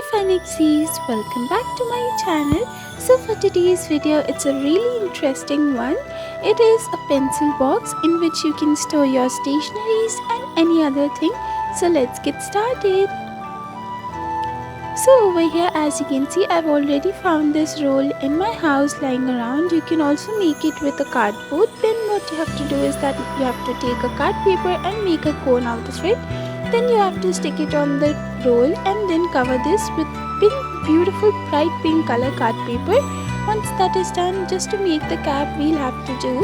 Hey Phoenixies, welcome back to my channel. So for today's video, it's a really interesting one. It is a pencil box in which you can store your stationeries and any other thing. So let's get started. So over here, as you can see, I've already found this roll in my house lying around. You can also make it with a cardboard. Then what you have to do is that you have to take a card paper and make a cone out of it. Then you have to stick it on the roll and then cover this with beautiful bright pink color card paper. Once that is done, just to make the cap, we'll have to do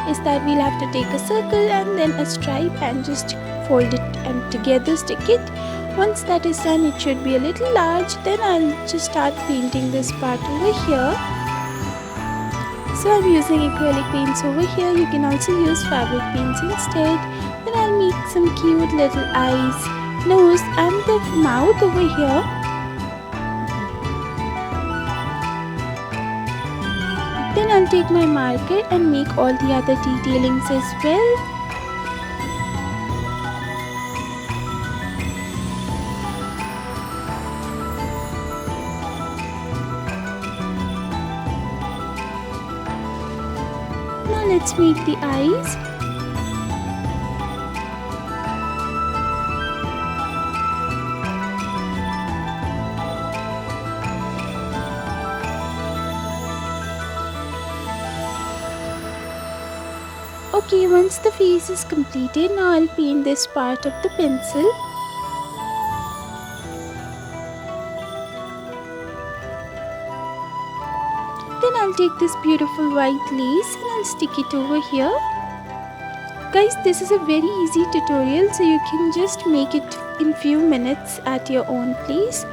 is that we'll have to take a circle and then a stripe and just fold it and together stick it. Once that is done, it should be a little large. Then I'll just start painting this part over here. So I'm using acrylic paints over here. You can also use fabric paints instead. Then I'll make some cute little eyes, nose and the mouth over here. Then I'll take my marker and make all the other detailings as well. Now let's make the eyes. Okay, once the face is completed, now I'll paint this part of the pencil. Then I'll take this beautiful white lace and I'll stick it over here. Guys, this is a very easy tutorial, so you can just make it in few minutes at your own place.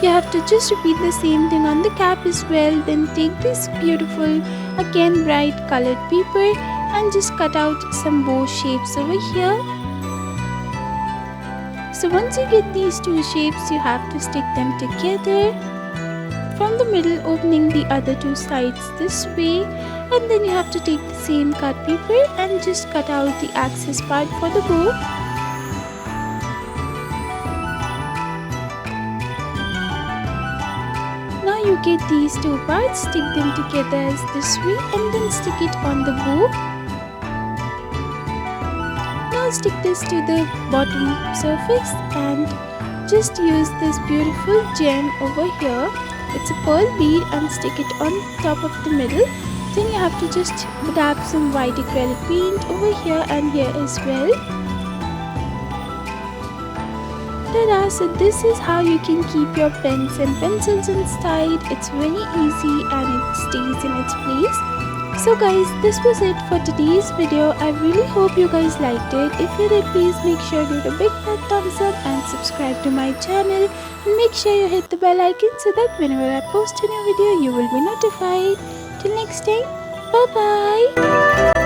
You have to just repeat the same thing on the cap as well. Then take this beautiful, again bright colored paper and just cut out some bow shapes over here. So once you get these two shapes, you have to stick them together from the middle, opening the other two sides this way, and then you have to take the same cut paper and just cut out the axis part for the bow. Now you get these two parts, stick them together as this way and then stick it on the bow. Now stick this to the bottom surface and just use this beautiful gem over here. It's a pearl bead and stick it on top of the middle. Then you have to just dab some white acrylic paint over here and here as well. Ta-da! So this is how you can keep your pens and pencils inside. It's very easy and it stays in its place. So guys, this was it for today's video. I really hope you guys liked it. If you did, please make sure to give a big fat thumbs up and subscribe to my channel. And make sure you hit the bell icon so that whenever I post a new video, you will be notified. Till next time, bye bye.